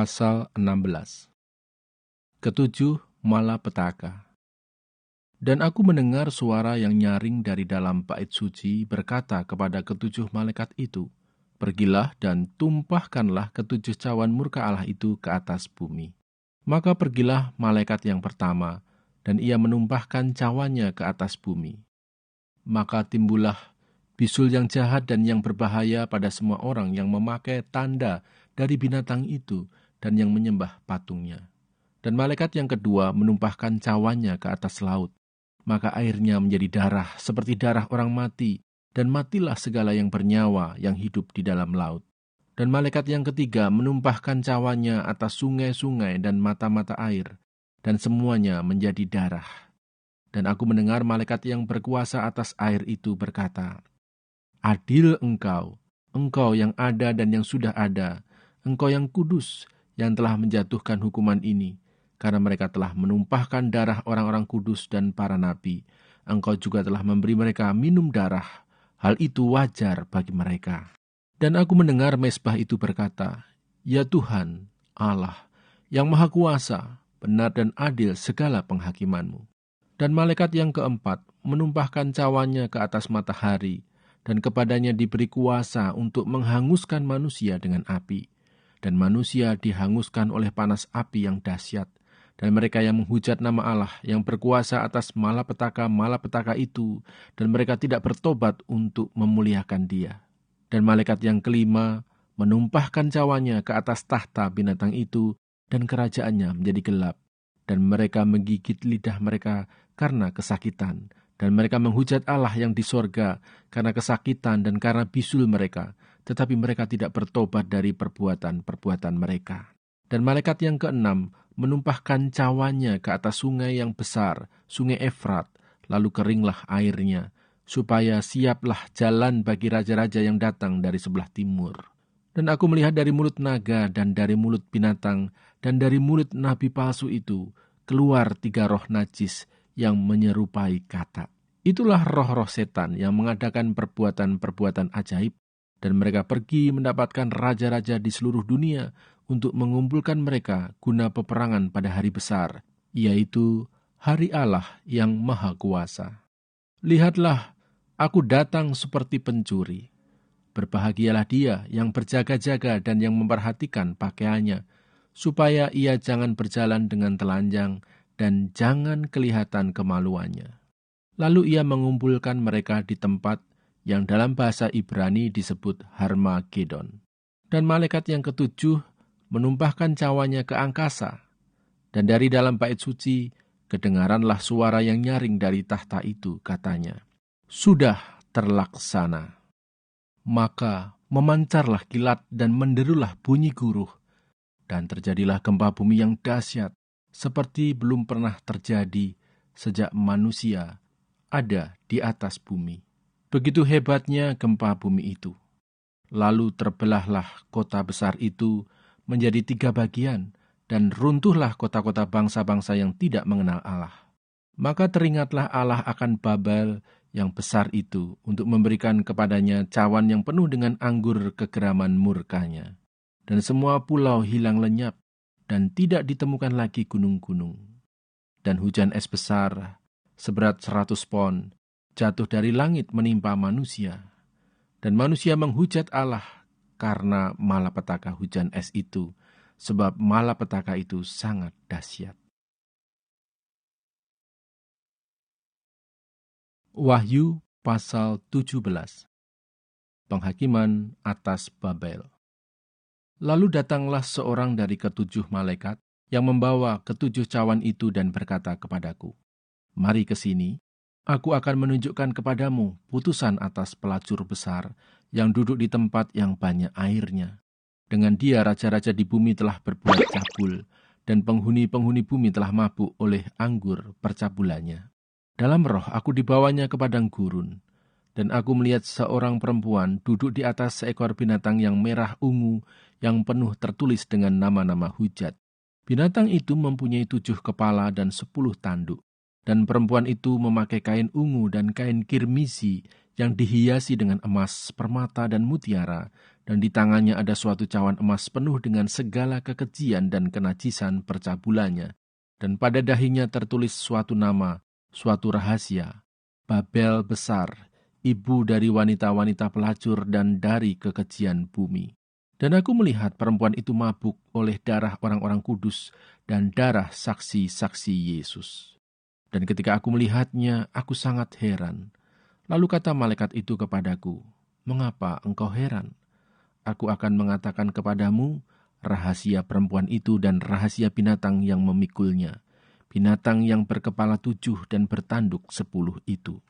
Pasal 16. Ketujuh malapetaka. Dan aku mendengar suara yang nyaring dari dalam bait suci berkata kepada ketujuh malaikat itu, "Pergilah dan tumpahkanlah ketujuh cawan murka Allah itu ke atas bumi." Maka pergilah malaikat yang pertama, dan ia menumpahkan cawannya ke atas bumi. Maka timbullah bisul yang jahat dan yang berbahaya pada semua orang yang memakai tanda dari binatang itu dan yang menyembah patungnya. Dan malaikat yang kedua menumpahkan cawannya ke atas laut. Maka airnya menjadi darah seperti darah orang mati, dan matilah segala yang bernyawa yang hidup di dalam laut. Dan malaikat yang ketiga menumpahkan cawannya atas sungai-sungai dan mata-mata air, dan semuanya menjadi darah. Dan aku mendengar malaikat yang berkuasa atas air itu berkata, "Adil engkau, engkau yang ada dan yang sudah ada, engkau yang kudus, yang telah menjatuhkan hukuman ini, karena mereka telah menumpahkan darah orang-orang kudus dan para nabi. Engkau juga telah memberi mereka minum darah. Hal itu wajar bagi mereka." Dan aku mendengar mezbah itu berkata, "Ya Tuhan, Allah, yang maha kuasa, benar dan adil segala penghakiman-Mu." Dan malaikat yang keempat menumpahkan cawannya ke atas matahari, dan kepadanya diberi kuasa untuk menghanguskan manusia dengan api. Dan manusia dihanguskan oleh panas api yang dahsyat. Dan mereka yang menghujat nama Allah yang berkuasa atas malapetaka itu, dan mereka tidak bertobat untuk memuliakan Dia. Dan malaikat yang kelima menumpahkan cawannya ke atas tahta binatang itu, dan kerajaannya menjadi gelap. Dan mereka menggigit lidah mereka karena kesakitan. Dan mereka menghujat Allah yang di sorga karena kesakitan dan karena bisul mereka. Tetapi mereka tidak bertobat dari perbuatan-perbuatan mereka. Dan malaikat yang keenam menumpahkan cawannya ke atas sungai yang besar, sungai Efrat, lalu keringlah airnya, supaya siaplah jalan bagi raja-raja yang datang dari sebelah timur. Dan aku melihat dari mulut naga dan dari mulut binatang dan dari mulut nabi palsu itu keluar 3 roh najis yang menyerupai katak. Itulah roh-roh setan yang mengadakan perbuatan-perbuatan ajaib, dan mereka pergi mendapatkan raja-raja di seluruh dunia untuk mengumpulkan mereka guna peperangan pada hari besar, yaitu hari Allah yang Maha Kuasa. Lihatlah, aku datang seperti pencuri. Berbahagialah dia yang berjaga-jaga dan yang memperhatikan pakaiannya, supaya ia jangan berjalan dengan telanjang dan jangan kelihatan kemaluannya. Lalu ia mengumpulkan mereka di tempat yang dalam bahasa Ibrani disebut Harmagedon. Dan malaikat yang ketujuh menumpahkan cawannya ke angkasa, dan dari dalam bait suci kedengaranlah suara yang nyaring dari tahta itu, katanya, "Sudah terlaksana." Maka memancarlah kilat dan menderulah bunyi guruh, dan terjadilah gempa bumi yang dahsyat, seperti belum pernah terjadi sejak manusia ada di atas bumi. Begitu hebatnya gempa bumi itu. Lalu terbelahlah kota besar itu menjadi 3 bagian, dan runtuhlah kota-kota bangsa-bangsa yang tidak mengenal Allah. Maka teringatlah Allah akan Babel yang besar itu untuk memberikan kepadanya cawan yang penuh dengan anggur kegeraman murkanya. Dan semua pulau hilang lenyap, dan tidak ditemukan lagi gunung-gunung. Dan hujan es besar, seberat 100 pon, jatuh dari langit menimpa manusia. Dan manusia menghujat Allah karena malapetaka hujan es itu, sebab malapetaka itu sangat dahsyat. Wahyu pasal 17. Penghakiman atas Babel. Lalu datanglah seorang dari ketujuh malaikat yang membawa ketujuh cawan itu dan berkata kepadaku, "Mari ke sini, aku akan menunjukkan kepadamu putusan atas pelacur besar yang duduk di tempat yang banyak airnya. Dengan dia raja-raja di bumi telah berbuat cabul, dan penghuni-penghuni bumi telah mabuk oleh anggur percabulannya. Dalam roh aku dibawanya ke padang gurun, dan aku melihat seorang perempuan duduk di atas seekor binatang yang merah ungu yang penuh tertulis dengan nama-nama hujat. Binatang itu mempunyai 7 kepala dan 10 tanduk. Dan perempuan itu memakai kain ungu dan kain kirmisi yang dihiasi dengan emas, permata, dan mutiara, dan di tangannya ada suatu cawan emas penuh dengan segala kekejian dan kenajisan percabulannya, dan pada dahinya tertulis suatu nama, suatu rahasia, Babel besar, ibu dari wanita-wanita pelacur dan dari kekejian bumi. Dan aku melihat perempuan itu mabuk oleh darah orang-orang kudus dan darah saksi-saksi Yesus. Dan ketika aku melihatnya, aku sangat heran. Lalu kata malaikat itu kepadaku, "Mengapa engkau heran? Aku akan mengatakan kepadamu rahasia perempuan itu dan rahasia binatang yang memikulnya, binatang yang berkepala 7 dan bertanduk 10 itu.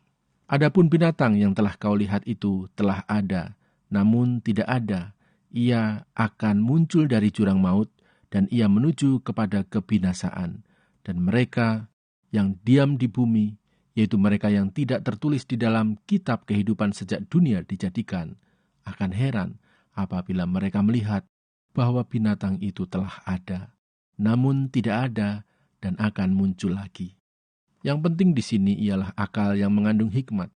Adapun binatang yang telah kau lihat itu telah ada, namun tidak ada. Ia akan muncul dari jurang maut, dan ia menuju kepada kebinasaan. Dan mereka yang diam di bumi, yaitu mereka yang tidak tertulis di dalam kitab kehidupan sejak dunia dijadikan, akan heran apabila mereka melihat bahwa binatang itu telah ada, namun tidak ada dan akan muncul lagi." Yang penting di sini ialah akal yang mengandung hikmat.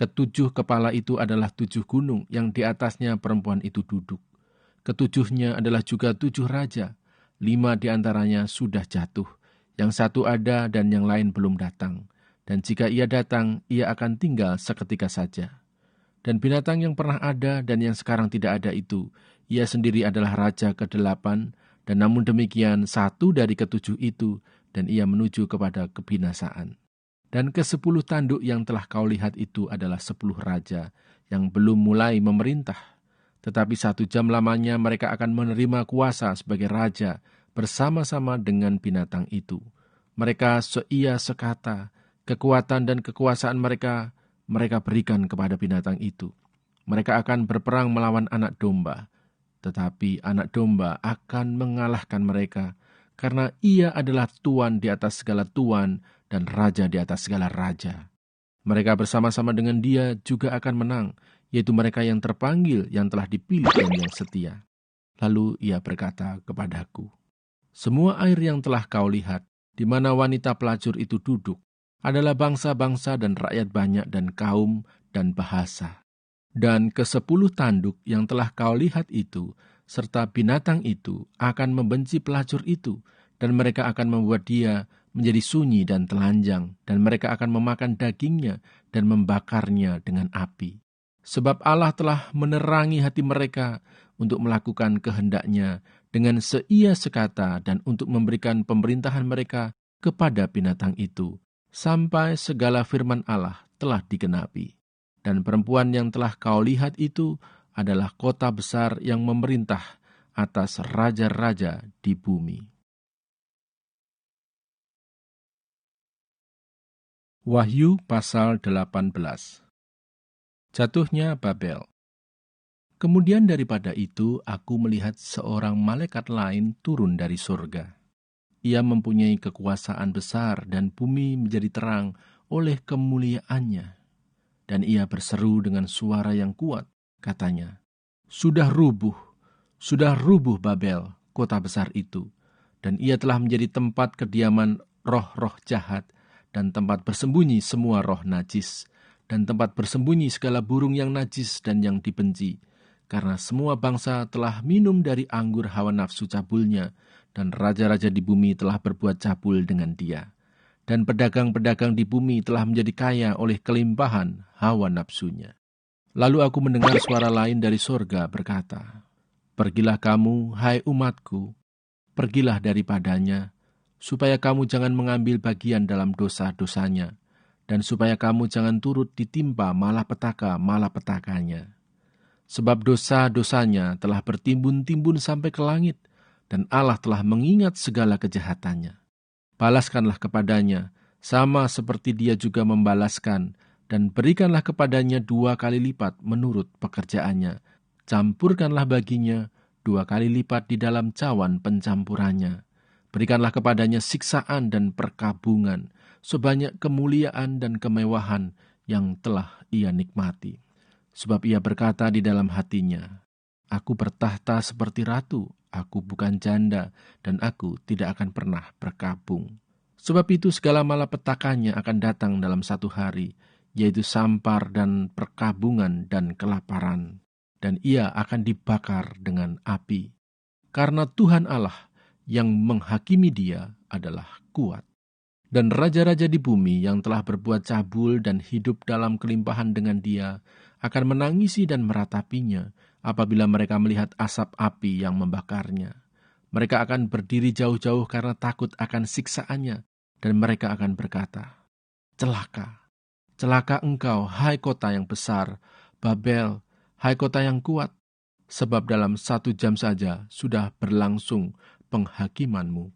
Ketujuh kepala itu adalah 7 gunung yang di atasnya perempuan itu duduk. Ketujuhnya adalah juga 7 raja. 5 di antaranya sudah jatuh, yang satu ada dan yang lain belum datang. Dan jika ia datang, ia akan tinggal seketika saja. Dan binatang yang pernah ada dan yang sekarang tidak ada itu, ia sendiri adalah raja ke-8, dan namun demikian satu dari ke-7 itu, dan ia menuju kepada kebinasaan. Dan ke-10 tanduk yang telah kau lihat itu adalah 10 raja yang belum mulai memerintah. Tetapi 1 jam lamanya mereka akan menerima kuasa sebagai raja bersama-sama dengan binatang itu. Mereka seia sekata, kekuatan dan kekuasaan mereka berikan kepada binatang itu. Mereka akan berperang melawan anak domba. Tetapi anak domba akan mengalahkan mereka, karena ia adalah tuan di atas segala tuan dan raja di atas segala raja. Mereka bersama-sama dengan dia juga akan menang, yaitu mereka yang terpanggil, yang telah dipilih dan yang setia. Lalu ia berkata kepadaku, "Semua air yang telah kau lihat, di mana wanita pelacur itu duduk, adalah bangsa-bangsa dan rakyat banyak dan kaum dan bahasa. Dan ke-10 tanduk yang telah kau lihat itu, serta binatang itu akan membenci pelacur itu, dan mereka akan membuat dia menjadi sunyi dan telanjang, dan mereka akan memakan dagingnya dan membakarnya dengan api. Sebab Allah telah menerangi hati mereka untuk melakukan kehendaknya dengan seia sekata dan untuk memberikan pemerintahan mereka kepada binatang itu, sampai segala firman Allah telah digenapi. Dan perempuan yang telah kau lihat itu adalah kota besar yang memerintah atas raja-raja di bumi." Wahyu pasal 18. Jatuhnya Babel. Kemudian daripada itu aku melihat seorang malaikat lain turun dari surga. Ia mempunyai kekuasaan besar dan bumi menjadi terang oleh kemuliaannya. Dan ia berseru dengan suara yang kuat, katanya, sudah rubuh Babel, kota besar itu. Dan ia telah menjadi tempat kediaman roh-roh jahat, dan tempat bersembunyi semua roh najis, dan tempat bersembunyi segala burung yang najis dan yang dibenci, karena semua bangsa telah minum dari anggur hawa nafsu cabulnya, dan raja-raja di bumi telah berbuat cabul dengan dia. Dan pedagang-pedagang di bumi telah menjadi kaya oleh kelimpahan hawa nafsunya. Lalu aku mendengar suara lain dari sorga berkata, "Pergilah kamu, hai umatku, pergilah daripadanya, supaya kamu jangan mengambil bagian dalam dosa-dosanya, dan supaya kamu jangan turut ditimpa malapetaka-malapetakanya. Sebab dosa-dosanya telah bertimbun-timbun sampai ke langit, dan Allah telah mengingat segala kejahatannya. Balaskanlah kepadanya, sama seperti dia juga membalaskan, dan berikanlah kepadanya 2 kali lipat menurut pekerjaannya. Campurkanlah baginya 2 kali lipat di dalam cawan pencampurannya. Berikanlah kepadanya siksaan dan perkabungan, sebanyak kemuliaan dan kemewahan yang telah ia nikmati. Sebab ia berkata di dalam hatinya, aku bertahta seperti ratu, aku bukan janda, dan aku tidak akan pernah berkabung. Sebab itu segala malapetakannya akan datang dalam 1 hari, yaitu sampar dan perkabungan dan kelaparan. dan ia akan dibakar dengan api. Karena Tuhan Allah yang menghakimi dia adalah kuat. Dan raja-raja di bumi yang telah berbuat cabul dan hidup dalam kelimpahan dengan dia akan menangisi dan meratapinya apabila mereka melihat asap api yang membakarnya. Mereka akan berdiri jauh-jauh karena takut akan siksaannya, dan mereka akan berkata, "Celaka, celaka engkau, hai kota yang besar, Babel, hai kota yang kuat, sebab dalam 1 jam saja sudah berlangsung penghakimanmu."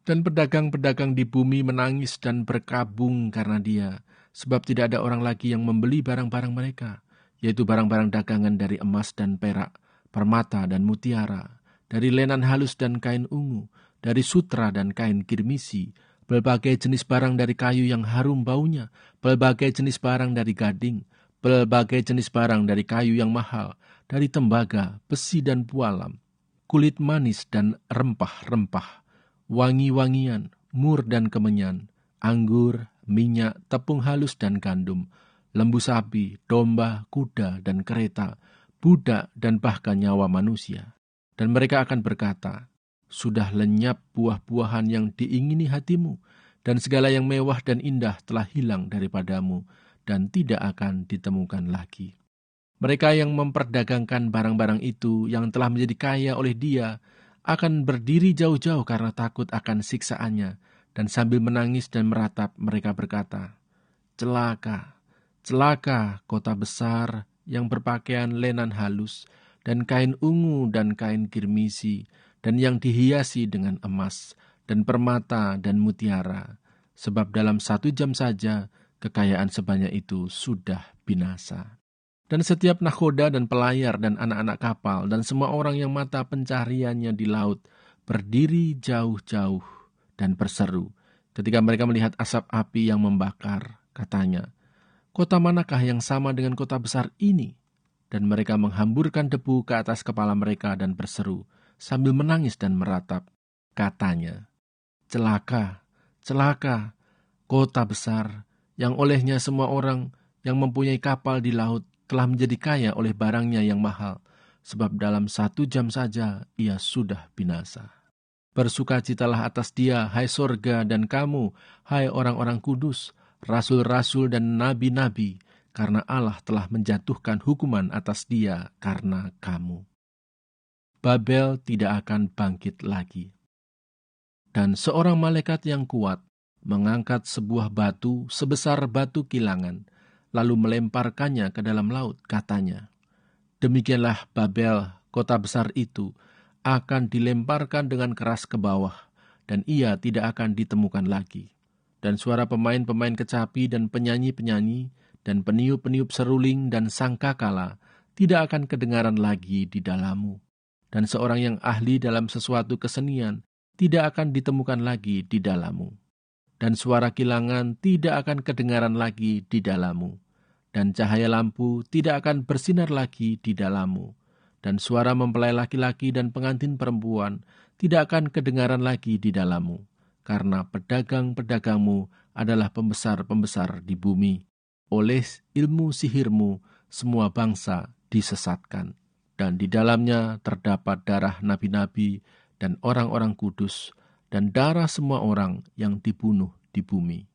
Dan pedagang-pedagang di bumi menangis dan berkabung karena dia, sebab tidak ada orang lagi yang membeli barang-barang mereka, yaitu barang-barang dagangan dari emas dan perak, permata dan mutiara, dari lenan halus dan kain ungu, dari sutra dan kain kirmisi, pelbagai jenis barang dari kayu yang harum baunya, pelbagai jenis barang dari gading, pelbagai jenis barang dari kayu yang mahal, dari tembaga, besi dan pualam, kulit manis dan rempah-rempah, wangi-wangian, mur dan kemenyan, anggur, minyak, tepung halus dan gandum, lembu sapi, domba, kuda dan kereta, budak dan bahkan nyawa manusia. Dan mereka akan berkata, "Sudah lenyap buah-buahan yang diingini hatimu, dan segala yang mewah dan indah telah hilang daripadamu, dan tidak akan ditemukan lagi." Mereka yang memperdagangkan barang-barang itu yang telah menjadi kaya oleh dia akan berdiri jauh-jauh karena takut akan siksaannya, dan sambil menangis dan meratap mereka berkata, "Celaka, celaka kota besar yang berpakaian lenan halus, dan kain ungu dan kain kirmisi, dan yang dihiasi dengan emas, dan permata dan mutiara, sebab dalam 1 jam saja kekayaan sebanyak itu sudah binasa." Dan setiap nahkoda dan pelayar dan anak-anak kapal dan semua orang yang mata pencariannya di laut berdiri jauh-jauh dan berseru ketika mereka melihat asap api yang membakar. Katanya, "Kota manakah yang sama dengan kota besar ini?" Dan mereka menghamburkan debu ke atas kepala mereka dan berseru sambil menangis dan meratap. Katanya, "Celaka, celaka, kota besar yang olehnya semua orang yang mempunyai kapal di laut telah menjadi kaya oleh barangnya yang mahal, sebab dalam 1 jam saja ia sudah binasa. Bersukacitalah atas dia, hai sorga, dan kamu, hai orang-orang kudus, rasul-rasul dan nabi-nabi, karena Allah telah menjatuhkan hukuman atas dia karena kamu. Babel tidak akan bangkit lagi. Dan seorang malaikat yang kuat mengangkat sebuah batu sebesar batu kilangan, lalu melemparkannya ke dalam laut, katanya, "Demikianlah Babel, kota besar itu, akan dilemparkan dengan keras ke bawah, dan ia tidak akan ditemukan lagi." Dan suara pemain-pemain kecapi dan penyanyi-penyanyi, dan peniup-peniup seruling dan sangkakala tidak akan kedengaran lagi di dalammu. Dan seorang yang ahli dalam sesuatu kesenian tidak akan ditemukan lagi di dalammu. Dan suara kilangan tidak akan kedengaran lagi di dalammu. Dan cahaya lampu tidak akan bersinar lagi di dalammu, dan suara mempelai laki-laki dan pengantin perempuan tidak akan kedengaran lagi di dalammu, karena pedagang-pedagangmu adalah pembesar-pembesar di bumi. Oleh ilmu sihirmu semua bangsa disesatkan, dan di dalamnya terdapat darah nabi-nabi dan orang-orang kudus, dan darah semua orang yang dibunuh di bumi.